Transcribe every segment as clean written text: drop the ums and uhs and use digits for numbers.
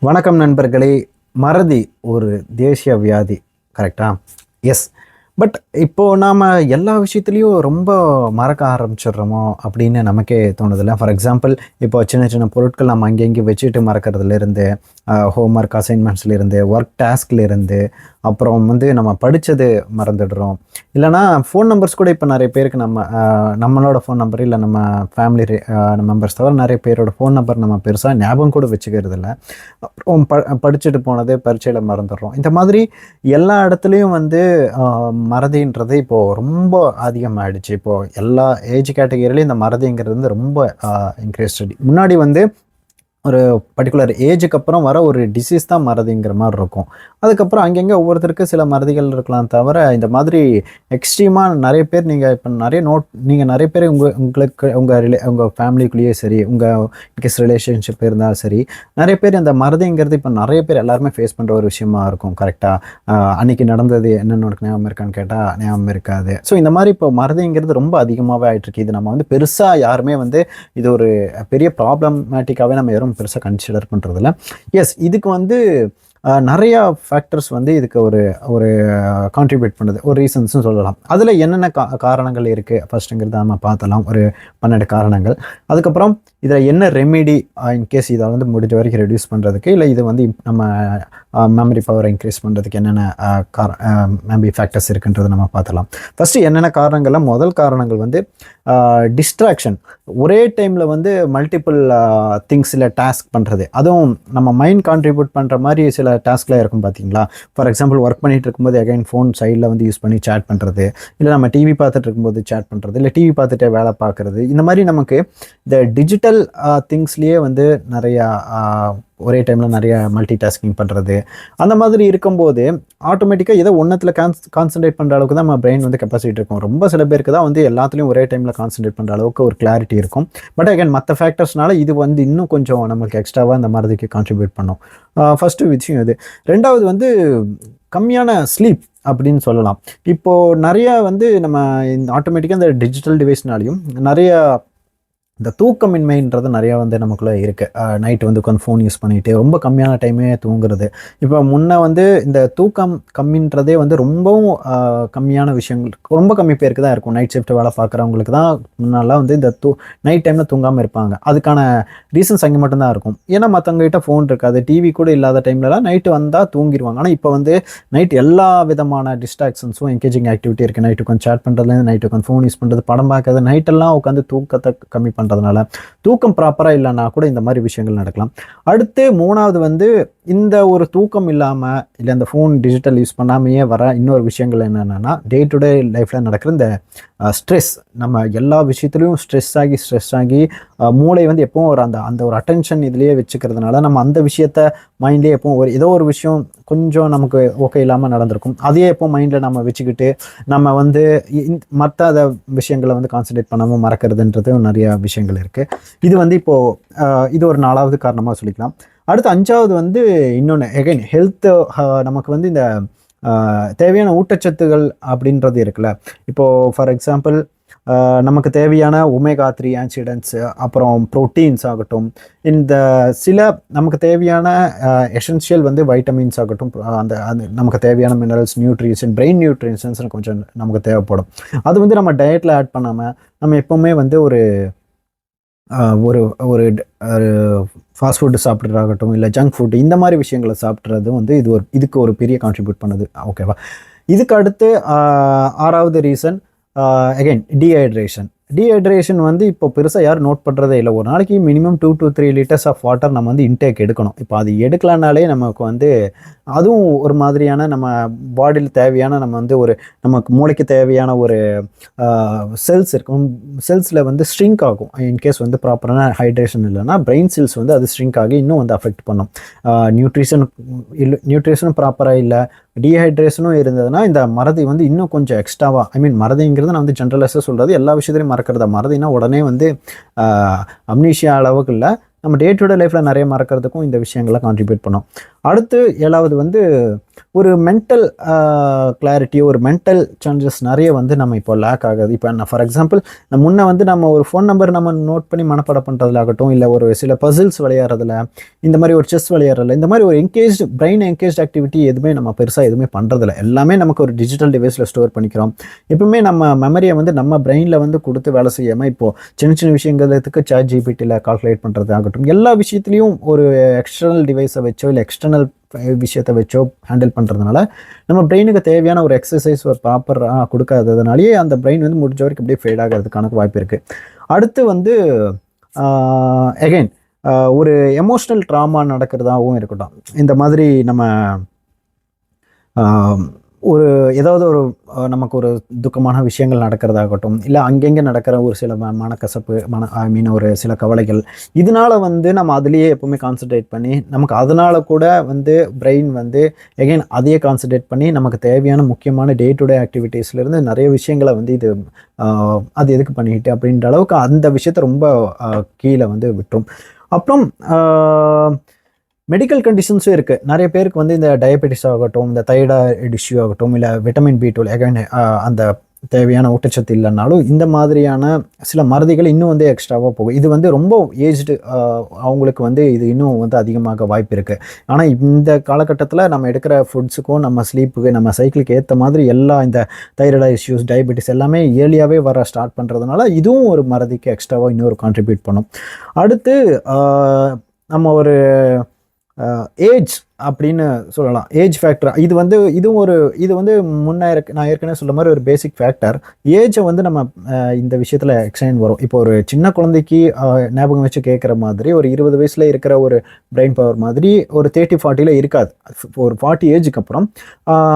வணக்கம் நண்பர்களே. மறதி ஒரு தேசிய வியாதி, கரெக்டா? எஸ். பட் இப்போது நாம் எல்லா விஷயத்துலேயும் ரொம்ப மறக்க ஆரம்பிச்சிடுறோமோ அப்படின்னு நமக்கே தோணுதில்ல. ஃபார் எக்ஸாம்பிள், இப்போ சின்ன சின்ன பொருட்கள் நம்ம அங்கங்கே வச்சுட்டு மறக்கிறதுலேருந்து, ஹோம்ஒர்க் அசைன்மெண்ட்ஸ்லேருந்து, ஒர்க் டாஸ்க்லேருந்து, அப்புறம் நம்ம படித்தது மறந்துடுறோம். இல்லைனா ஃபோன் நம்பர்ஸ் கூட இப்போ நிறைய பேருக்கு நம்மளோட ஃபோன் நம்பர் இல்லை நம்ம ஃபேமிலி மெம்பர்ஸ் தவிர நிறைய பேரோட ஃபோன் நம்பர் நம்ம பெருசாக ஞாபகம் கூட வச்சுக்கிறது இல்லை. அப்புறம் படிச்சுட்டு போனது பரீட்சையில் மறந்துடுறோம். இந்த மாதிரி எல்லா இடத்துலையும் மறதின்றது இப்போது ரொம்ப அதிகமாகிடுச்சு. இப்போது எல்லா ஏஜ் கேட்டகரியிலையும் இந்த மறதிங்கிறது ரொம்ப இன்க்ரீஸ்டு. முன்னாடி ஒரு பர்டிகுலர் ஏஜுக்கு அப்புறம் வர ஒரு டிசீஸ் தான் மறதிங்கிற மாதிரி இருக்கும். அதுக்கப்புறம் அங்கங்கே ஒவ்வொருத்தருக்கு சில மறதிகள் இருக்கலாம். தவிர இந்த மாதிரி எக்ஸ்ட்ரீமாக நிறைய பேர் நீங்கள் நிறைய பேர் உங்களுக்கு உங்கள் ஃபேமிலிக்குள்ளேயே சரி, உங்கள் இன்கேஸ் ரிலேஷன்ஷிப் இருந்தாலும் சரி, நிறைய பேர் இந்த மறதிங்கிறது இப்போ நிறைய பேர் எல்லாருமே ஃபேஸ் பண்ணுற ஒரு விஷயமா இருக்கும். கரெக்டாக அன்றைக்கி நடந்தது என்னென்னு உனக்கு ஞாபகம் இருக்கான்னு கேட்டால் ஞாபகம் இருக்காது. ஸோ இந்த மாதிரி இப்போ மறதிங்கிறது ரொம்ப அதிகமாகவே ஆகிட்டுருக்கு. இது நம்ம பெருசாக யாருமே இது ஒரு பெரிய ப்ராப்ளமேட்டிக்காகவே நம்ம யாரும் பெருசாக கன்சிடர் பண்ணுறதில்ல. எஸ், இதுக்கு நிறையா ஃபேக்டர்ஸ் இதுக்கு ஒரு கான்ட்ரிபியூட் பண்ணுது, ஒரு ரீசன்ஸும் சொல்லலாம். அதில் என்னென்ன காரணங்கள் இருக்குது ஃபஸ்ட்டுங்கிறத நம்ம பார்த்தலாம். ஒரு 12 காரணங்கள். அதுக்கப்புறம் இதில் என்ன ரெமிடி இன்கேஸ் இதை முடிஞ்ச வரைக்கும் ரெடியூஸ் பண்ணுறதுக்கு, இல்லை இது நம்ம மெமரி பவரை இன்க்ரீஸ் பண்ணுறதுக்கு என்னென்ன மெமரி ஃபேக்டர்ஸ் இருக்குன்றதை நம்ம பார்த்தலாம். ஃபஸ்ட்டு என்னென்ன காரணங்கள்ல முதல் காரணங்கள் டிஸ்ட்ராக்ஷன். ஒரே டைமில் மல்டிபிள் திங்ஸ் இல்லை டாஸ்க் பண்ணுறது, அதுவும் நம்ம மைண்ட் கான்ட்ரிபியூட் பண்ணுற மாதிரி சில டாஸ்க்லாம் இருக்கும் பார்த்தீங்களா. ஃபார் எக்ஸாம்பிள், ஒர்க் பண்ணிகிட்டு இருக்கும்போது அகைன் ஃபோன் சைடில் யூஸ் பண்ணி சேட் பண்ணுறது, இல்லை நம்ம டிவி பார்த்துட்டு இருக்கும்போது சேட் பண்ணுறது, இல்லை டிவி பார்த்துட்டே வேலை பார்க்குறது. இந்த மாதிரி நமக்கு இந்த டிஜிட்டல் திங்ஸ்லேயே நிறையா ஒரே டைமில் நிறைய மல்டி டாஸ்கிங் பண்ணுறது, அந்த மாதிரி இருக்கும்போது ஆட்டோமேட்டிக்காக ஏதோ ஒன்றத்தில் கான்சன்ட்ரேட் பண்ணுற அளவுக்கு தான் நம்ம பிரெயின் கெப்பாசிட்டி இருக்கும். ரொம்ப சில பேருக்கு தான் எல்லாத்துலேயும் ஒரே டைமில் கான்சன்ட்ரேட் பண்ணுற அளவுக்கு ஒரு கிளாரிட்டி இருக்கும். பட் அகைன் மற்ற ஃபேக்டர்ஸ்னால இது இன்னும் கொஞ்சம் நம்மளுக்கு எக்ஸ்ட்ராவாக அந்த மறதிக்கு கான்ட்ரிபியூட் பண்ணும். ஃபஸ்ட்டு விஷயம் இது. ரெண்டாவது கம்மியான ஸ்லீப் அப்படின்னு சொல்லலாம். இப்போது நிறையா நம்ம இந்த ஆட்டோமேட்டிக்காக இந்த டிஜிட்டல் டிவைஸ்னாலையும் நிறையா இந்த தூக்கமின்மைன்றது நிறையா நமக்குள்ளே இருக்குது. நைட்டு உட்காந்து ஃபோன் யூஸ் பண்ணிவிட்டு ரொம்ப கம்மியான டைமே தூங்குறது. இப்போ முன்னே இந்த தூக்கம் கம்மின்றதே ரொம்பவும் கம்மியான விஷயங்கள், ரொம்ப கம்மி பேருக்கு தான் இருக்கும். நைட் ஷிஃப்ட் வேலை பார்க்குறவங்களுக்கு தான் முன்னெல்லாம் இந்த நைட் டைமில் தூங்காமல் இருப்பாங்க. அதுக்கான ரீசன்ஸ் அங்கே மட்டும்தான் இருக்கும். ஏன்னா மற்றவங்ககிட்ட ஃபோன் இருக்காது, டிவி கூட இல்லாத டைம்லலாம் நைட்டு வந்தால் தூங்கிடுவாங்க. ஆனால் இப்போ நைட் எல்லா விதமான டிஸ்ட்ராக்ஷன்ஸும் என்கேஜிங் ஆக்டிவிட்டி இருக்குது. நைட்டு உட்காந்து சேட் பண்ணுறதுலேருந்து, நைட்டு உட்காந்து ஃபோன் யூஸ் பண்ணுறது, படம் பார்க்கறது, நைட்டெல்லாம் உட்காந்து தூக்கத்தை கம்மி பண்ணுறதுனால தூக்கம் ப்ராப்பராக இல்லைன்னா கூட இந்த மாதிரி விஷயங்கள் நடக்கலாம். அடுத்து மூணாவது இந்த ஒரு தூக்கம் இல்லாமல் இல்லை இந்த ஃபோன் டிஜிட்டல் யூஸ் பண்ணாமையே வர இன்னொரு விஷயங்கள் என்னென்னா, டே டு டே லைஃப்பில் நடக்கிற இந்த ஸ்ட்ரெஸ். நம்ம எல்லா விஷயத்துலையும் ஸ்ட்ரெஸ் ஆகி மூளை எப்பவும் அந்த ஒரு அட்டென்ஷன் இதுலேயே வச்சுக்கிறதுனால நம்ம அந்த விஷயத்த மைண்ட்லேயே எப்பவும் ஏதோ ஒரு விஷயம் கொஞ்சம் நமக்கு ஓகே இல்லாமல் நடந்திருக்கும், அதையே எப்போ மைண்டில் நம்ம வச்சுக்கிட்டு நம்ம மற்ற விஷயங்களை கான்சன்ட்ரேட் பண்ணாமல் மறக்கிறதுன்றது நிறையா விஷயங்கள் இருக்குது. இது இப்போது இது ஒரு 4வது காரணமாக சொல்லிக்கலாம். அடுத்து 5வது இன்னொன்று எகைன் ஹெல்த்து. நமக்கு இந்த தேவையான ஊட்டச்சத்துகள் அப்படின்றது இருக்குல்ல. இப்போது ஃபார் எக்ஸாம்பிள், நமக்கு தேவையான ஒமேகா 3 ஆன்சிடென்ட்ஸு, அப்புறம் ப்ரோட்டீன்ஸ் ஆகட்டும், இந்த சில நமக்கு தேவையான எசென்ஷியல் வைட்டமின்ஸ் ஆகட்டும், அந்த நமக்கு தேவையான மினரல்ஸ், நியூட்ரிஷன், பிரெயின் நியூட்ரிஷன்ஸ் கொஞ்சம் நமக்கு தேவைப்படும். அது நம்ம டயட்டில் ஆட் பண்ணாமல் நம்ம எப்போவுமே ஒரு ஒரு ஒரு ஃபாஸ்ட் ஃபுட்டு சாப்பிட்றதாகட்டும், இல்லை ஜங்க் ஃபுட்டு, இந்த மாதிரி விஷயங்களை சாப்பிட்றது இதுக்கு ஒரு பெரிய கான்ட்ரிபியூட் பண்ணுது. ஓகேவா? இதுக்கு அடுத்து 6வது ரீசன் அகைன் டீஹைட்ரேஷன். இப்போ பெருசாக யாரும் நோட் பண்ணுறதே இல்லை. ஒரு நாளைக்கு minimum 2 to 3 liters of water நம்ம இன்டேக் எடுக்கணும். இப்போ அது எடுக்கலனாலே நமக்கு அதுவும் ஒரு மாதிரியான நம்ம பாடியில் தேவையான நம்ம நமக்கு மூளைக்கு தேவையான ஒரு செல்ஸ் இருக்கும். செல்ஸில் ஸ்ட்ரிங்க் ஆகும். இன்கேஸ் ப்ராப்பரான ஹைட்ரேஷன் இல்லைன்னா பிரெயின் செல்ஸ் அது ஸ்ட்ரிங்க் ஆகி இன்னும் அஃபெக்ட் பண்ணும். நியூட்ரிஷனும் ப்ராப்பராக இல்லை, டீஹைட்ரேஷனும் இருந்ததுன்னா இந்த மறதி இன்னும் கொஞ்சம் எக்ஸ்ட்ராவாக, மறதிங்கிறது நான் ஜென்ரலைஸாக சொல்கிறது, எல்லா விஷயத்துலையும் மறக்கிறத. மறதினா உடனே அம்னீஷியா அளவுக்கு இல்லை, நம்ம டே டு டே லைஃப்பில் நிறைய மறக்கிறதுக்கும் இந்த விஷயங்களை கான்ட்ரிபியூட் பண்ணோம். அடுத்து 7வது ஒரு மென்டல் கிளாரிட்டி, ஒரு மென்டல் சேஞ்சஸ் நிறைய வந்து நம்ம இப்போ லேக் ஆகுது. இப்போ ஃபார் எக்ஸாம்பிள் முன்ன வந்து நம்ம ஒரு ஃபோன் நம்பர் நம்ம நோட் பண்ணி மனப்பாடம் பண்ணுறதுலாகட்டும், இல்லை ஒரு சில பசில்ஸ் விளையாடுறதுல, இந்த மாதிரி ஒரு செஸ் விளையாடுறதுல, இந்த மாதிரி ஒரு பிரெயின் என்கேஜ் ஆக்டிவிட்டி எதுவுமே நம்ம பெருசாக எதுவுமே பண்ணுறதில்ல. எல்லாமே நமக்கு ஒரு டிஜிட்டல் டிவைஸில் ஸ்டோர் பண்ணிக்கிறோம். எப்பவுமே நம்ம மெமரியை வந்து நம்ம பிரெயினில் வந்து கொடுத்து வேலை செய்யாமல் இப்போது சின்ன சின்ன விஷயங்களுக்கு சாட் ஜிபிடியில் கால்குலேட் பண்ணுறது ஆகட்டும், எல்லா விஷயத்துலையும் ஒரு எக்ஸ்டர்னல் டிவைஸை வச்சோ இல்லை எக்ஸ்டர்னல் விஷயத்தை வச்சோ ஹேண்டில் பண்ணுறதுனால நம்ம பிரெயினுக்கு தேவையான ஒரு எக்ஸசைஸ் ஒரு ப்ராப்பராக கொடுக்காததுனாலேயே அந்த பிரெயின் வந்து முடிஞ்ச வரைக்கும் அப்படியே ஃபேட் ஆகிறதுக்கான வாய்ப்பு இருக்குது. அடுத்து வந்து எகைன் ஒரு எமோஷ்னல் ட்ராமா நடக்கிறதாகவும் இருக்கட்டும். இந்த மாதிரி நம்ம ஒரு ஏதாவது ஒரு நமக்கு ஒரு துக்கமான விஷயங்கள் நடக்கிறதாகட்டும், இல்லை அங்கங்கே நடக்கிற ஒரு சில மனக்கசப்பு ஒரு சில கவலைகள், இதனால வந்து நம்ம அதுலேயே எப்பவுமே கான்சன்ட்ரேட் பண்ணி நமக்கு அதனால கூட வந்து பிரெயின் வந்து எகைன் அதையே கான்சன்ட்ரேட் பண்ணி நமக்கு தேவையான முக்கியமான டே டு டே ஆக்டிவிட்டீஸ்லேருந்து நிறைய விஷயங்களை வந்து இது அது எதுக்கு பண்ணிட்டு அப்படின்ற அளவுக்கு அந்த விஷயத்த ரொம்ப கீழே வந்து விட்டுரும். அப்புறம் மெடிக்கல் கண்டிஷன்ஸும் இருக்குது. நிறைய பேருக்கு வந்து இந்த டயபெட்டிஸ் ஆகட்டும், இந்த தைராய்டு இஷ்யூ ஆகட்டும், இல்லை விட்டமின் B12 எகைன் அந்த தேவையான ஊட்டச்சத்து இல்லைனாலும் இந்த மாதிரியான சில மருந்துகள் இன்னும் வந்து எக்ஸ்ட்ராவாக போகும். இது வந்து ரொம்ப ஏஜ்டு அவங்களுக்கு வந்து இது இன்னும் வந்து அதிகமாக வாய்ப்பு இருக்குது. ஆனால் இந்த காலகட்டத்தில் நம்ம எடுக்கிற ஃபுட்ஸுக்கும் நம்ம ஸ்லீப்புக்கு நம்ம சைக்கிளுக்கு ஏற்ற மாதிரி எல்லா இந்த தைராய்டு இஷ்யூஸ் டயபெட்டிஸ் எல்லாமே ஏர்லியாகவே வர ஸ்டார்ட் பண்ணுறதுனால இதுவும் ஒரு மருந்துக்கு எக்ஸ்ட்ராவாக இன்னொரு கான்ட்ரிபியூட் பண்ணும். அடுத்து நம்ம ஒரு ஏஜ் அப்படின்னு சொல்லலாம், ஏஜ் ஃபேக்டர். இது வந்து நான் ஏற்கனவே சொல்ல மாதிரி ஒரு பேசிக் ஃபேக்டர். ஏஜை வந்து நம்ம இந்த விஷயத்தில் எக்ஸ்டெண்ட் வரும். இப்போ ஒரு சின்ன குழந்தைக்கு ஞாபகம் வச்சு கேட்குற மாதிரி ஒரு 20 வயசில் இருக்கிற ஒரு பிரெயின் பவர் மாதிரி ஒரு 30-40 இருக்காது. ஒரு 40 ஏஜுக்கு அப்புறம்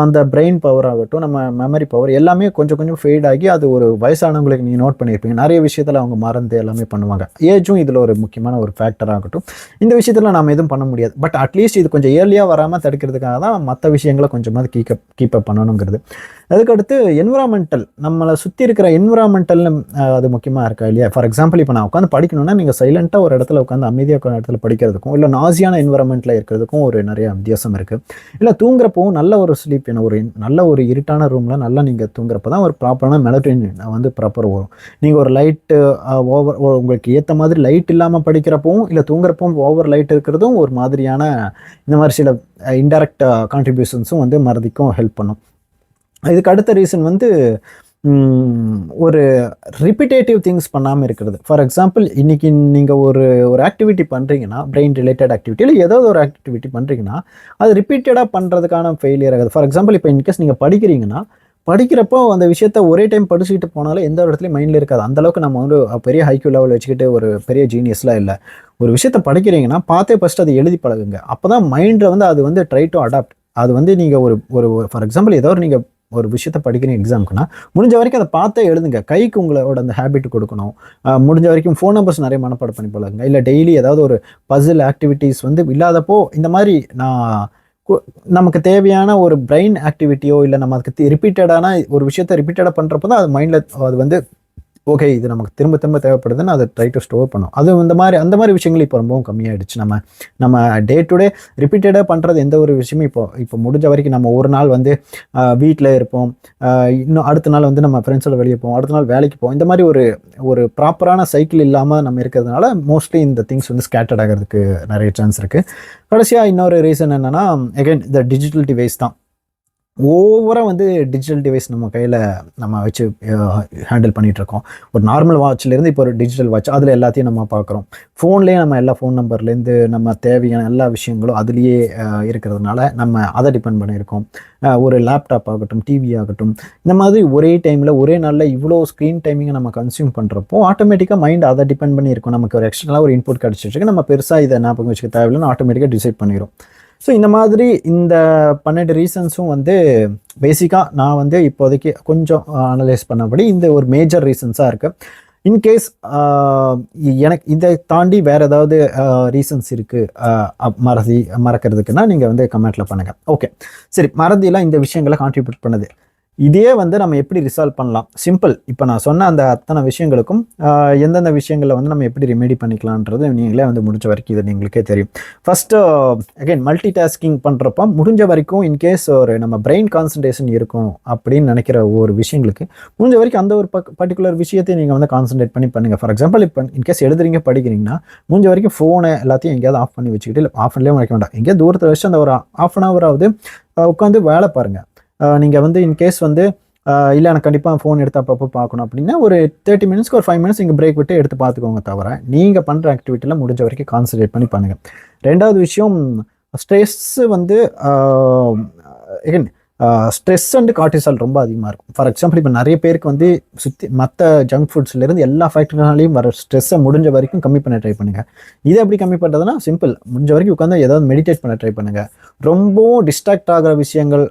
அந்த பிரெயின் பவர் ஆகட்டும், நம்ம மெமரி பவர் எல்லாமே கொஞ்சம் கொஞ்சம் ஃபேட் ஆகி அது ஒரு வயசானவங்களுக்கு நீங்கள் நோட் பண்ணியிருப்பீங்க, நிறைய விஷயத்தில் அவங்க மறந்து எல்லாமே பண்ணுவாங்க. ஏஜும் இதில் ஒரு முக்கியமான ஒரு ஃபேக்டர் ஆகட்டும். இந்த விஷயத்தில் நம்ம எதுவும் பண்ண முடியாது. பட் அட்லீஸ்ட் இது கொஞ்சம் ஏர்லியாக வராமல் தடுக்கிறதுக்காக தான் மற்ற விஷயங்களை கொஞ்சமாவது கீப் அப் பண்ணணுங்கிறது. அதுக்கடுத்து என்விரான்மெண்டல், நம்மளை சுற்றி இருக்கிற என்விரான்மெண்டல்னு அது முக்கியமாக இருக்கா இல்லையா? ஃபார் எக்ஸாம்பிள் இப்போ நான் உட்காந்து படிக்கணும்னா நீங்கள் சைலண்ட்டாக ஒரு இடத்துல உட்காந்து அமைதியாக ஒரு இடத்துல படிக்கிறதுக்கும் இல்லை நாசியான என்விரான்மெண்ட்டில் இருக்கிறதுக்கும் ஒரு நிறைய வித்தியாசம் இருக்குது. இல்லை தூங்குறப்பவும் நல்ல ஒரு ஸ்லீப் வேணும். ஒரு நல்ல ஒரு இருட்டான ரூமில் நல்லா நீங்கள் தூங்குறப்ப தான் ஒரு ப்ராப்பரான மெலட்டோனின் வந்து ப்ராப்பர் வரும். நீங்கள் ஒரு லைட்டு உங்களுக்கு ஏற்ற மாதிரி லைட் இல்லாமல் படிக்கிறப்பவும் இல்லை தூங்குறப்பவும் ஓவர் லைட் இருக்கிறதும் ஒரு மாதிரியான இந்த மாதிரி சில இன்டைரக்ட் கான்ட்ரிபியூஷன்ஸும் வந்து மறதிக்கும் ஹெல்ப் பண்ணும். இதுக்கு அடுத்த ரீசன் வந்து ஒரு ரிப்பீட்டேட்டிவ் திங்ஸ் பண்ணாமல் இருக்கிறது. ஃபார் எக்ஸாம்பிள் இன்றைக்கி நீங்கள் ஒரு ஆக்டிவிட்டி பண்ணுறீங்கன்னா, பிரெயின் ரிலேட்டட் ஆக்டிவிட்டி இல்லை ஏதாவது ஒரு ஆக்டிவிட்டி பண்ணுறீங்கன்னா அது ரிப்பீட்டடாக பண்ணுறதுக்கான ஃபெயிலியர் ஆகுது. ஃபார் எக்ஸாம்பிள் இப்போ இன்கேஸ் நீங்கள் படிக்கிறப்போ அந்த விஷயத்த ஒரே டைம் படிச்சுக்கிட்டு போனாலும் எந்த இடத்துலையும் மைண்டில் இருக்காது. அந்தளவுக்கு நம்ம வந்து பெரிய ஹைக்யூ லெவல் வச்சுக்கிட்டு ஒரு பெரிய ஜீனியஸ்லாம் இல்லை. ஒரு விஷயத்தை படிக்கிறீங்கன்னா பார்த்தே ஃபஸ்ட்டு அதை எழுதி பழகுங்க. அப்போ தான் மைண்டில் வந்து அது வந்து ட்ரை டு அடாப்ட். அது வந்து நீங்கள் ஒரு ஃபார் எக்ஸாம்பிள் ஏதோ நீங்கள் ஒரு விஷயத்தை படிக்கிறீங்க எக்ஸாமுக்குன்னா முடிஞ்ச வரைக்கும் அதை பார்த்தே எழுதுங்க. கைக்கு உங்களோட அந்த ஹேபிட் கொடுக்கணும். முடிஞ்ச வரைக்கும் ஃபோன் நம்பர்ஸ் நிறைய மனப்பாடம் பண்ணி பழகுங்க. இல்லை டெய்லி ஏதாவது ஒரு பசில் ஆக்டிவிட்டீஸ் வந்து இல்லாதப்போ இந்த மாதிரி நமக்கு தேவையான ஒரு பிரெயின் ஆக்டிவிட்டியோ இல்லை நம்ம அதுக்கு ரிப்பீட்டடான ஒரு விஷயத்தை ரிப்பீட்டடாக பண்ணுறப்போ தான் அது மைண்டில் அது வந்து ஓகே இது நமக்கு திரும்ப திரும்ப தேவைப்படுதுன்னு அதை ட்ரை டு ஸ்டோர் பண்ணும். அது அந்த மாதிரி விஷயங்கள் இப்போ ரொம்பவும் கம்மியாயிடுச்சு. நம்ம டே டு டே ரிப்பீட்டடாக பண்ணுறது எந்த ஒரு விஷயமும் இப்போ முடிஞ்ச வரைக்கும் நம்ம ஒரு நாள் வந்து வீட்டில் இருப்போம், இன்னும் அடுத்த நாள் வந்து நம்ம ஃப்ரெண்ட்ஸோட வெளியே போவோம், அடுத்த நாள் வேலைக்கு போவோம். இந்த மாதிரி ஒரு ப்ராப்பரான சைக்கிள் இல்லாமல் நம்ம இருக்கிறதுனால மோஸ்ட்லி இந்த திங்ஸ் வந்து ஸ்கேட்டர்ட் ஆகிறதுக்கு நிறைய சான்ஸ் இருக்குது. கடைசியாக இன்னொரு ரீசன் என்னென்னா அகைன் இந்த டிஜிட்டல் டிவைஸ் தான். ஓவராக வந்து டிஜிட்டல் டிவைஸ் நம்ம கையில் நம்ம வச்சு ஹேண்டில் பண்ணிகிட்ருக்கோம். ஒரு நார்மல் வாட்ச்லேருந்து இப்போ ஒரு டிஜிட்டல் வாட்ச், அதில் எல்லாத்தையும் நம்ம பார்க்குறோம். ஃபோன்லேயே நம்ம எல்லா ஃபோன் நம்பர்லேருந்து நம்ம தேவையான எல்லா விஷயங்களும் அதுலேயே இருக்கிறதுனால நம்ம அதை டிபெண்ட் பண்ணியிருக்கோம். ஒரு லேப்டாப் ஆகட்டும், டிவி ஆகட்டும், இந்த மாதிரி ஒரே டைமில் ஒரே நாளில் இவ்வளோ ஸ்க்ரீன் டைமிங்கை நம்ம கன்சியூம் பண்ணுறப்போ ஆட்டோமேட்டிக்காக மைண்ட் அதை டிபெண்ட் பண்ணியிருக்கும். நமக்கு ஒரு எக்ஸ்ட்ரலாக ஒரு இன்புட் கிடச்சிட்ருக்கு, நம்ம பெருசாக இதை ஞாபகம் வச்சுக்க தேவையில்லைன்னு ஆட்டோமேட்டிக்காக டிசைட் பண்ணிடும். ஸோ இந்த மாதிரி இந்த 12 ரீசன்ஸும் வந்து பேசிக்காக நான் வந்து இப்போதைக்கு கொஞ்சம் அனலைஸ் பண்ணபடி இந்த ஒரு மேஜர் ரீசன்ஸாக இருக்குது. இன்கேஸ் எனக்கு இதை தாண்டி வேறு ஏதாவது ரீசன்ஸ் இருக்குது மறக்கிறதுக்குன்னா நீங்கள் வந்து கமெண்ட்டில் பண்ணுங்கள். ஓகே சரி, மறதியெல்லாம் இந்த விஷயங்களை கான்ட்ரிபியூட் பண்ணுது. இதே வந்து நம்ம எப்படி ரிசால்வ் பண்ணலாம், சிம்பிள். இப்போ நான் சொன்ன அந்த அத்தனை விஷயங்களுக்கும் எந்தெந்த விஷயங்களில் வந்து நம்ம எப்படி ரெமெடி பண்ணிக்கலான்றது நீங்களே வந்து முடிஞ்ச வரைக்கும் இது நீங்களுக்கே தெரியும். ஃபஸ்ட்டு அகைன் மல்டி டாஸ்கிங் பண்ணுறப்போ முடிஞ்ச வரைக்கும் இன்கேஸ் ஒரு நம்ம பிரெயின் கான்சன்ட்ரேஷன் இருக்கும் அப்படின்னு நினைக்கிற ஒரு விஷயங்களுக்கு முடிஞ்ச வரைக்கும் அந்த ஒரு பர்டிகுலர் விஷயத்தை நீங்கள் வந்து கான்சன்ட்ரேட் பண்ணி பண்ணுங்கள். ஃபார் எக்ஸாம்பிள் இப்போ இன்கேஸ் எழுதுறீங்க படிக்கிறீங்கன்னா முடிஞ்ச வரைக்கும் ஃபோனை எல்லாத்தையும் எங்கேயாவது ஆஃப் பண்ணி வச்சுக்கிட்டு, இல்லை ஆஃப் பண்ணலேயே வைக்க வேண்டாம், எங்கேயாவது தூரத்தில் வச்சு அந்த ஒரு ½ அன் ஹவராவது உட்காந்து வேலை பாருங்கள். நீங்கள் வந்து இன்கேஸ் வந்து இல்லை எனக்கு கண்டிப்பாக ஃபோன் எடுத்து அப்பப்போ பார்க்கணும் அப்படின்னா ஒரு 30 மினிட்ஸ்க்கு ஒரு 5 மினிட்ஸ் நீங்கள் பிரேக் விட்டு எடுத்து பார்த்துக்கோங்க. தவிர நீங்கள் பண்ணுற ஆக்டிவிட்டியில் முடிஞ்ச வரைக்கும் கான்சன்ட்ரேட் பண்ணி பண்ணுங்கள். ரெண்டாவது விஷயம், ஸ்ட்ரெஸ்ஸு வந்து எகன் ஸ்ட்ரெஸ் அண்ட் கார்டிசால் ரொம்ப அதிகமாக இருக்கும். ஃபார் எக்ஸாம்பிள் இப்போ நிறைய பேருக்கு வந்து மற்ற ஜங்க் ஃபுட்ஸ்லேருந்து எல்லா ஃபேக்டரினாலையும் வர ஸ்ட்ரெஸ்ஸை முடிஞ்ச வரைக்கும் கம்மி பண்ண ட்ரை பண்ணுங்கள். இதை எப்படி கம்மி பண்ணுறதுனா சிம்பிள், முடிஞ்ச வரைக்கும் உட்காந்து ஏதாவது மெடிடேட் பண்ண ட்ரை பண்ணுங்கள். ரொம்பவும் டிஸ்ட்ராக்ட் ஆகிற விஷயங்கள்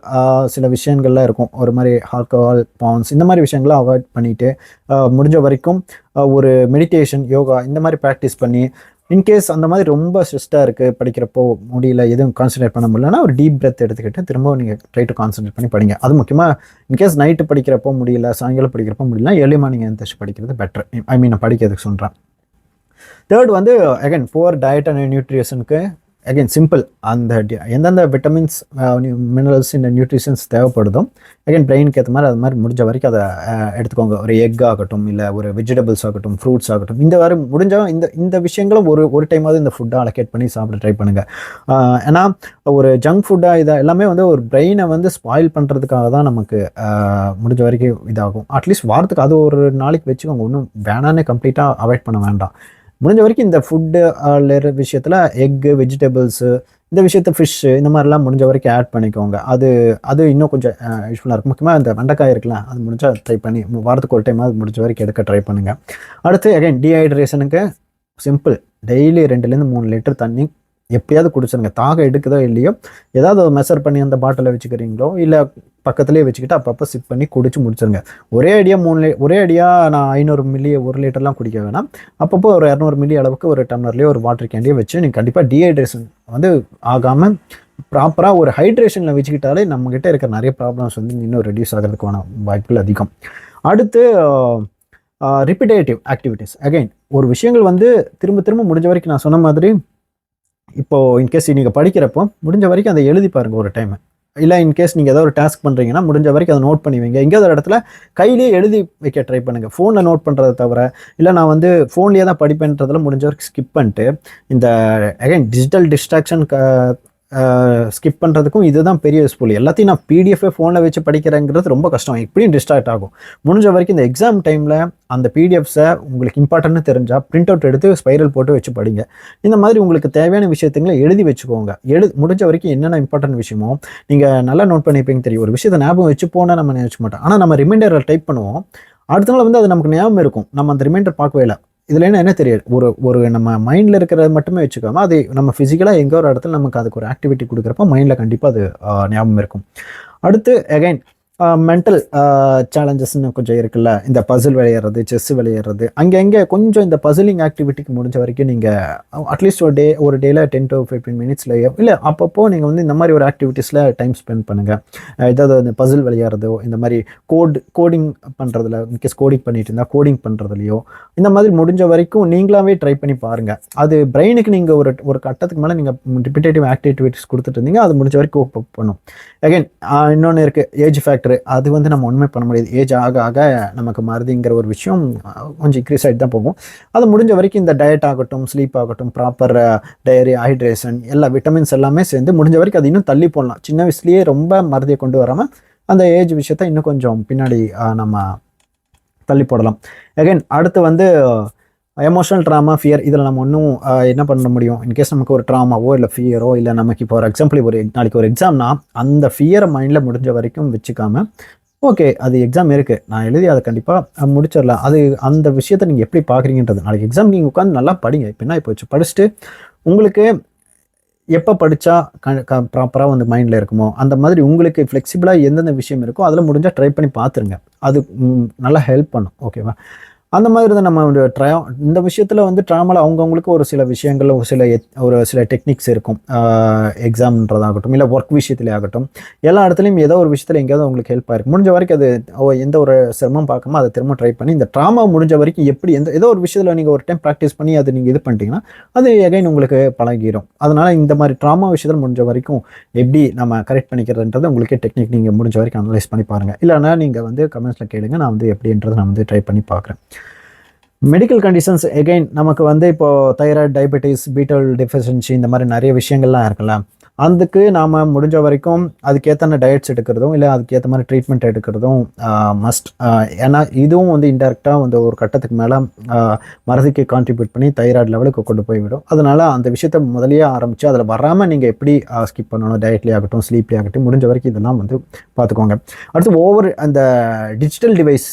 சில விஷயங்கள்லாம் இருக்கும், ஒரு மாதிரி ஆல்கஹால், பான்ஸ், இந்த மாதிரி விஷயங்கள்லாம் அவாய்ட் பண்ணிவிட்டு முடிஞ்ச வரைக்கும் ஒரு மெடிடேஷன், யோகா இந்த மாதிரி ப்ராக்டிஸ் பண்ணி, இன்கேஸ் அந்த மாதிரி ரொம்ப ஸ்ட்ரெஸ்டாக இருக்குது, படிக்கிறப்போ முடியல, எதுவும் கான்சன்ட்ரேட் பண்ண முடியலன்னா ஒரு டீப் பிரெத் எடுத்துக்கிட்டு திரும்பவும் நீங்கள் ட்ரை டு கான்சன்ட்ரேட் பண்ணி படிங்க. அது முக்கியமாக இன்கேஸ் நைட்டு படிக்கிறப்போ முடியல, சாயங்காலம் படிக்கிறப்போ முடியல, ஏர்லி மார்னிங் எழுந்திரிச்சு படிக்கிறது பெட்டர். ஐ மீன் படிக்கிறதுக்கு சொல்கிறேன். தேர்ட் வந்து அகைன் புவர் டயட் அண்ட் நியூட்ரிஷனுக்கு அகைன் சிம்பிள், அந்த எந்தெந்த விட்டமின்ஸ், மினரல்ஸ், இந்த நியூட்ரிஷன்ஸ் தேவைப்படுதோ அகைன் பிரெயினுக்கு ஏற்ற மாதிரி அது மாதிரி முடிஞ்ச வரைக்கும் அதை எடுத்துக்கோங்க. ஒரு எக் ஆகட்டும், இல்லை ஒரு வெஜிடபிள்ஸ் ஆகட்டும், ஃப்ரூட்ஸ் ஆகட்டும், இந்த மாதிரி முடிஞ்சால் இந்த விஷயங்களும் ஒரு டைமாவது இந்த ஃபுட்டை அலோகேட் பண்ணி சாப்பிட ட்ரை பண்ணுங்கள். ஏன்னா ஒரு ஜங்க் ஃபுட்டாக இதை எல்லாமே வந்து ஒரு பிரெயினை வந்து ஸ்பாயில் பண்ணுறதுக்காக தான் நமக்கு முடிஞ்ச வரைக்கும் இதாகும். அட்லீஸ்ட் வாரத்துக்கு அது ஒரு நாளைக்கு வச்சுக்கோங்க, ஒன்றும் வேணான்னு கம்ப்ளீட்டாக அவாய்ட் பண்ண வேண்டாம். முடிஞ்ச வரைக்கும் இந்த ஃபுட்டு விஷயத்தில் எக்கு, வெஜிடபிள்ஸு, இந்த விஷயத்த ஃபிஷ்ஷு, இந்த மாதிரிலாம் முடிஞ்ச வரைக்கும் ஆட் பண்ணிக்கோங்க. அது இன்னும் கொஞ்சம் யூஸ்ஃபுல்லாக இருக்கும். முக்கியமாக இந்த வெண்டைக்காய் இருக்குல்ல, அது முடிஞ்சால் ட்ரை பண்ணி வாரத்துக்கு ஒரு டைம் அது முடிஞ்ச வரைக்கும் எடுக்க ட்ரை பண்ணுங்கள். அடுத்து அகைன் டீஹைட்ரேஷனுக்கு சிம்பிள், டெய்லி 2-3 லிட்டர் தண்ணி எப்பயாவது குடிச்சிருங்க. தாகம் எடுக்குதோ இல்லையோ ஏதாவது மெஷர் பண்ணி அந்த பாட்டிலை வச்சுக்கிறீங்களோ இல்லை பக்கத்துலேயே வச்சுக்கிட்டு அப்பப்போ சிப் பண்ணி குடிச்சு முடிச்சிருங்க. ஒரே அடியாக நான் 500 மில்லி 1 லிட்டர்லாம் குடிக்க வேணாம். அப்பப்போ ஒரு 200 மில்லி அளவுக்கு ஒரு டம்ளர்லேயே ஒரு வாட்டர் கேண்டியே வச்சு நீங்கள் கண்டிப்பாக டீஹைட்ரேஷன் வந்து ஆகாமல் ப்ராப்பராக ஒரு ஹைட்ரேஷனில் வச்சுக்கிட்டாலே நம்மக்கிட்ட இருக்கிற நிறைய ப்ராப்ளம்ஸ் வந்து இன்னும் ரெடியூஸ் ஆகிறதுக்கான வாய்ப்புகள் அதிகம். அடுத்து ரிப்பிட்டேட்டிவ் ஆக்டிவிட்டீஸ். அகைன் ஒரு விஷயங்கள் வந்து திரும்ப முடிஞ்ச வரைக்கும் நான் சொன்ன மாதிரி, இப்போது இன்கேஸ் நீங்கள் படிக்கிறப்போ முடிஞ்ச வரைக்கும் அதை எழுதி பாருங்கள் ஒரு டைம். இல்லை இன்கேஸ் நீங்கள் ஏதாவது ஒரு டாஸ்க் பண்ணுறீங்கன்னா முடிஞ்ச வரைக்கும் அதை நோட் பண்ணி வைங்க. எங்கேயாவது ஒரு இடத்துல கையிலேயே எழுதி வைக்க ட்ரை பண்ணுங்கள். ஃபோனில் நோட் பண்ணுறதை தவிர, இல்லை நான் வந்து ஃபோன்லேயே தான் படிப்பேன்றதில் முடிஞ்ச வரைக்கும் ஸ்கிப் பண்ணிட்டு இந்த அகைன் டிஜிட்டல் டிஸ்ட்ராக்ஷன் ஸ்கிப் பண்ணுறதுக்கும் இதுதான் பெரிய யூஸ்ஃபுல். எல்லாத்தையும் நான் பிடிஎஃபே ஃபோனில் வச்சு படிக்கிறேங்கிறது ரொம்ப கஷ்டம், எப்படியும் டிஸ்ட்ராக்ட் ஆகும். முடிஞ்ச வரைக்கும் இந்த எக்ஸாம் டைமில் அந்த பிடிஎஃப்ஸை உங்களுக்கு இம்பார்ட்டன்ட்னு தெரிஞ்சால் பிரிண்ட் அவுட் எடுத்து ஸ்பைரல் போட்டு வச்சு படிங்க. இந்த மாதிரி உங்களுக்கு தேவையான விஷயத்துங்களை எழுதி வச்சுக்கோங்க. முடிஞ்ச வரைக்கும் என்னென்ன இம்பார்ட்டன்ட் விஷயமோ நீங்கள் நல்லா நோட் பண்ணிப்பீங்க தெரியும். ஒரு விஷயத்தை ஞாபகம் வச்சு போனால் நம்ம நினச்ச மாட்டோம், ஆனால் நம்ம ரிமைண்டரில் டைப் பண்ணுவோம், அடுத்த நாள் வந்து அது நமக்கு ஞாபகம் இருக்கும். நம்ம அந்த ரிமைண்டர் பார்க்கவே இல்லை. இதில் என்ன தெரியாது, ஒரு நம்ம மைண்டில் இருக்கிறத மட்டுமே வச்சுக்காமல் அது நம்ம ஃபிசிக்கலாக எங்கோ ஒரு இடத்துல நமக்கு அதுக்கு ஒரு ஆக்டிவிட்டி கொடுக்குறப்ப மைண்டில் கண்டிப்பாக அது ஞாபகம் இருக்கும். அடுத்து அகைன் மென்டல் சேலஞ்சஸ்ன்னு கொஞ்சம் இருக்குல்ல, இந்த பசில் விளையாடுறது, செஸ் விளையாடுறது, அங்கே கொஞ்சம் இந்த பசிலிங் ஆக்டிவிட்டிக்கு முடிஞ்ச வரைக்கும் நீங்கள் அட்லீஸ்ட் ஒரு டேயில் 10 to 15 மினிட்ஸ்லையோ இல்லை அப்பப்போ நீங்கள் வந்து இந்த மாதிரி ஒரு ஆக்டிவிட்டீஸில் டைம் ஸ்பெண்ட் பண்ணுங்கள். ஏதாவது இந்த பசில் விளையாடுறதோ, இந்த மாதிரி கோடிங் பண்ணுறதுல, இன்கேஸ் கோடிங் பண்ணிட்டு இருந்தால் கோடிங் பண்ணுறதுலையோ, இந்த மாதிரி முடிஞ்ச வரைக்கும் நீங்களாவே ட்ரை பண்ணி பாருங்கள். அது பிரெயினுக்கு நீங்கள் ஒரு கட்டத்துக்கு மேலே நீங்கள் ரிப்பிட்டேட்டிவ் ஆக்டிவிட்டிஸ் கொடுத்துட்டு இருந்தீங்க, அது முடிஞ்ச வரைக்கும் கோப் அப் பண்ணும். அகைன் இன்னொன்று இருக்குது, ஏஜ் ஃபேக்டர். அது வந்து நம்ம ஒன்றுமே பண்ண முடியாது, ஏஜ் ஆக ஆக நமக்கு மாறுதிங்கிற ஒரு விஷயம் கொஞ்சம் இன்க்ரீஸ் ஆகிட்டு தான் போகும். அது முடிஞ்ச வரைக்கும் இந்த டயட் ஆகட்டும், ஸ்லீப் ஆகட்டும், ப்ராப்பர் டயரி, ஹைட்ரேஷன், எல்லா விட்டமின்ஸ் எல்லாமே சேர்ந்து முடிஞ்ச வரைக்கும் அது இன்னும் தள்ளி போடலாம். சின்ன வயசுலேயே ரொம்ப மருதியை கொண்டு வராமல் அந்த ஏஜ் விஷயத்தை இன்னும் கொஞ்சம் பின்னாடி நம்ம தள்ளி போடலாம். அகைன் அடுத்து வந்து எமோஷனல் ட்ராமா, ஃபியர். இதில் நம்ம ஒன்றும் என்ன பண்ண முடியும், இன்கேஸ் நமக்கு ஒரு ட்ராமாவோ இல்லை ஃபியரோ, இல்லை நமக்கு இப்போ ஒரு எக்ஸாம்பிள் நாளைக்கு ஒரு எக்ஸாம்னா அந்த ஃபியரை மைண்டில் முடிஞ்ச வரைக்கும் வச்சுக்காமல், ஓகே அது எக்ஸாம் இருக்குது, நான் எழுதி அதை கண்டிப்பாக முடிச்சிடலாம், அது அந்த விஷயத்தை நீங்கள் எப்படி பார்க்குறீங்கன்றது. நாளைக்கு எக்ஸாம் நீங்கள் உட்காந்து நல்லா படிங்க. இப்போ என்ன இப்போ வச்சு படிச்சுட்டு உங்களுக்கு எப்போ படித்தா ப்ராப்பராக வந்து மைண்டில் இருக்குமோ அந்த மாதிரி உங்களுக்கு ஃப்ளெக்சிபிளாக எந்தெந்த விஷயம் இருக்கோ அதில் முடிஞ்சால் ட்ரை பண்ணி பார்த்துருங்க. அது நல்லா ஹெல்ப் பண்ணும். ஓகேவா? அந்த மாதிரி தான் நம்ம வந்து இந்த விஷயத்தில் வந்து ட்ராமாவில் அவங்கவுங்களுக்கு ஒரு சில விஷயங்கள் ஒரு சில டெக்னிக்ஸ் இருக்கும். எக்ஸாம்ன்றதாகட்டும் இல்லை ஒர்க் விஷயத்திலே ஆகட்டும், எல்லா இடத்துலையும் ஏதோ ஒரு விஷயத்தில் எங்கேயாவது உங்களுக்கு ஹெல்ப் ஆகிருக்கு. முடிஞ்ச வரைக்கும் அது எந்த ஒரு சிரமம் பார்க்காம அதை திரும்ப ட்ரை பண்ணி இந்த ட்ராமா முடிஞ்ச வரைக்கும் எப்படி ஏதோ ஒரு விஷயத்தில் நீங்கள் ஒரு டைம் ப்ராக்டிஸ் பண்ணி அதை நீங்கள் இது பண்ணிட்டீங்கன்னா அது எகைன் உங்களுக்கு பழகிடும். அதனால் இந்த மாதிரி ட்ராமா விஷயத்தில் முடிஞ்ச வரைக்கும் எப்படி நம்ம கரெக்ட் பண்ணிக்கிறதுன்றது உங்களுக்கே டெக்னிக் நீங்கள் முடிஞ்ச வரைக்கும் அனலைஸ் பண்ணி பாருங்கள். இல்லைனா நீங்கள் வந்து கமெண்ட்ஸில் கேளுங்க, நான் வந்து எப்படின்றத நான் வந்து ட்ரை பண்ணி பார்க்குறேன். மெடிக்கல் கண்டிஷன்ஸ் எகைன் நமக்கு வந்து இப்போது தைராய்டு, டயபெட்டிஸ், பீட்டல் டெஃபிஷியன்சி இந்த மாதிரி நிறைய விஷயங்கள்லாம் இருக்குல்ல, அதுக்கு நாம் முடிஞ்ச வரைக்கும் அதுக்கேற்ற டயட்ஸ் எடுக்கிறதும் இல்லை அதுக்கேற்ற மாதிரி ட்ரீட்மெண்ட் எடுக்கிறதும் மஸ்ட். ஏன்னா இதுவும் வந்து இன்டெரக்டாக வந்து ஒரு கட்டத்துக்கு மேலே மறதிக்கு கான்ட்ரிபியூட் பண்ணி தைராய்டு லெவலுக்கு கொண்டு போய்விடும். அதனால் அந்த விஷயத்தை முதலையே ஆரம்பித்து அதில் வராமல் நீங்கள் எப்படி ஸ்கிப் பண்ணணும், டயட்லேயே ஆகட்டும் ஸ்லீப்லேயே ஆகட்டும், முடிஞ்ச வரைக்கும் இதெல்லாம் வந்து பார்த்துக்கோங்க. அடுத்து அந்த டிஜிட்டல் டிவைஸ்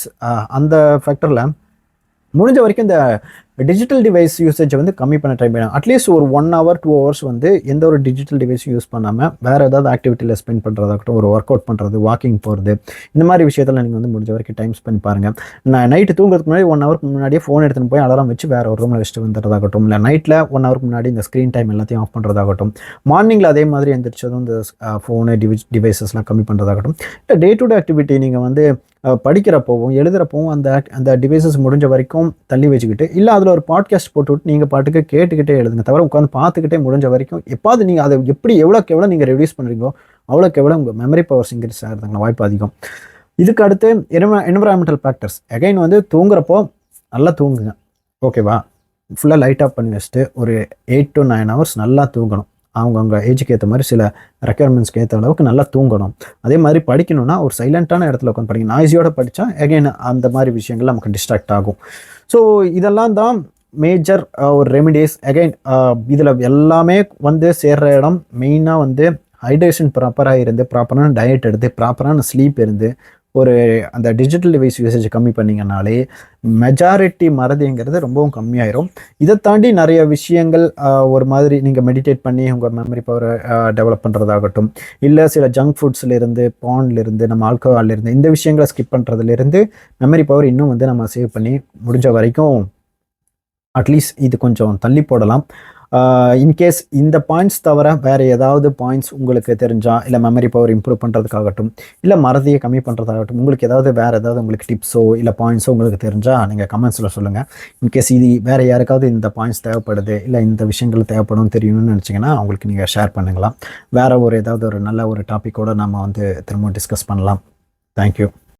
அந்த ஃபேக்டரில் முடிஞ்ச வரைக்கும் இந்த டிஜிட்டல் டிவைஸ் யூசேஜை வந்து கம்மி பண்ண ட்ரை பண்ணலாம். அட்லீஸ்ட் ஒரு 1 hour 2 hours வந்து எந்த ஒரு டிஜிட்டல் டிவைஸும் யூஸ் பண்ணாமல் வேறு ஏதாவது ஆக்டிவிட்டியில் ஸ்பெண்ட் பண்ணுறதாகட்டும், ஒரு ஒர்க் அவுட் பண்ணுறது, வாக்கிங் போகிறது, இந்த மாதிரி விஷயத்தில் நீங்கள் வந்து முடிஞ்ச வரைக்கும் டைம் ஸ்பெண்ட் பாருங்கள். நைட்டு தூங்குறதுக்கு முன்னாடி 1 hour முன்னாடியே ஃபோன் எடுத்துன்னு போய் அலாரம் வச்சு வேறு ஒரு ரூமில் வச்சுட்டு வந்துடுறதாகட்டும், இல்லை நைட்டில் 1 hour முன்னாடி இந்த ஸ்க்ரீன் டைம் எல்லாத்தையும் ஆஃப் பண்ணுறதாகட்டும், மார்னிங்கில் அதே மாதிரி எந்திரிச்சதும் இந்த ஃபோனு டிவைசஸ்லாம் கம்மி பண்ணுறதாகட்டும், இல்லை டே டு டே ஆக்டிவிட்டி நீங்கள் வந்து படிக்கிறப்போவும் எழுதுகிறப்போவும் அந்த டிவைசஸ் முடிஞ்ச வரைக்கும் தள்ளி வச்சுக்கிட்டு, இல்லை அதில் ஒரு பாட்காஸ்ட் போட்டுவிட்டு நீங்கள் பாட்டுக்கு கேட்டுக்கிட்டே எழுதுங்க. தவிர உட்காந்து பார்த்துக்கிட்டே முடிஞ்ச வரைக்கும் எப்பாவது நீங்கள் அதை எவ்வளோக்கு எவ்வளோ நீங்கள் ரெடியூஸ் பண்ணுறீங்களோ அவ்வளோக்கு எவ்வளோ உங்கள் மெமரி பவர்ஸ் இன்க்ரீஸ் ஆகிறதுக்கான வாய்ப்பு அதிகம். இதுக்கு அடுத்து என்விரான்மெண்டல் ஃபேக்டர்ஸ். அகைன் வந்து தூங்குறப்போ நல்லா தூங்குங்க, ஓகேவா? ஃபுல்லாக லைட் ஆஃப் பண்ணி வச்சுட்டு ஒரு 8 to 9 hours நல்லா தூங்கணும். அவங்கவுங்க ஏஜுக்கு ஏற்ற மாதிரி சில ரெக்குயர்மெண்ட்ஸ்க்கு ஏற்ற அளவுக்கு நல்லா தூங்கணும். அதே மாதிரி படிக்கணும்னா ஒரு சைலண்ட்டான இடத்துல உட்காந்து படிக்கணும். நாய்ஸியோட படித்தா எகைன் அந்த மாதிரி விஷயங்கள் நமக்கு டிஸ்ட்ராக்ட் ஆகும். ஸோ இதெல்லாம் தான் மேஜர் ஒரு ரெமிடிஸ். அகைன் இதில் எல்லாமே வந்து சேர்கிற இடம் மெயினாக வந்து ஹைட்ரேஷன் ப்ராப்பராக இருந்து, ப்ராப்பரான டயட் எடுத்து, ப்ராப்பரான ஸ்லீப் இருந்து, ஒரு அந்த டிஜிட்டல் டிவைஸ் யூசேஜ் கம்மி பண்ணிங்கனாலே மெஜாரிட்டி மறதிங்கிறது ரொம்பவும் கம்மியாயிரும். இதை தாண்டி நிறைய விஷயங்கள் ஒரு மாதிரி நீங்கள் மெடிடேட் பண்ணி உங்கள் மெமரி பவரை டெவலப் பண்ணுறதாகட்டும், இல்லை சில ஜங்க் ஃபுட்ஸ்லேருந்து, பான்லேருந்து, நம்ம ஆல்கஹால்லேருந்து, இந்த விஷயங்களை ஸ்கிப் பண்ணுறதுலேருந்து மெமரி பவர் இன்னும் வந்து நம்ம சேவ் பண்ணி முடிஞ்ச வரைக்கும் அட்லீஸ்ட் இது கொஞ்சம் தள்ளி போடலாம். இன்கேஸ் இந்த பாயிண்ட்ஸ் தவிர வேறு ஏதாவது பாயிண்ட்ஸ் உங்களுக்கு தெரிஞ்சால், இல்லை மெமரி பவர் இம்ப்ரூவ் பண்ணுறதுக்காகட்டும், இல்லை மறதியை கம்மி பண்ணுறதாகட்டும், உங்களுக்கு வேறு ஏதாவது உங்களுக்கு டிப்ஸோ இல்லை பாயிண்ட்ஸோ உங்களுக்கு தெரிஞ்சால் நீங்கள் கமெண்ட்ஸில் சொல்லுங்கள். இன்கேஸ் இது வேறு யாருக்காவது இந்த பாயிண்ட்ஸ் தேவைப்படுது, இல்லை இந்த விஷயங்கள் தேவைப்படும் தெரியணும்னு நினச்சிங்கன்னா அவங்களுக்கு நீங்கள் ஷேர் பண்ணுங்களாம். வேறு ஏதாவது ஒரு நல்ல ஒரு டாப்பிக்கோடு நம்ம வந்து திரும்ப டிஸ்கஸ் பண்ணலாம். தேங்க்யூ.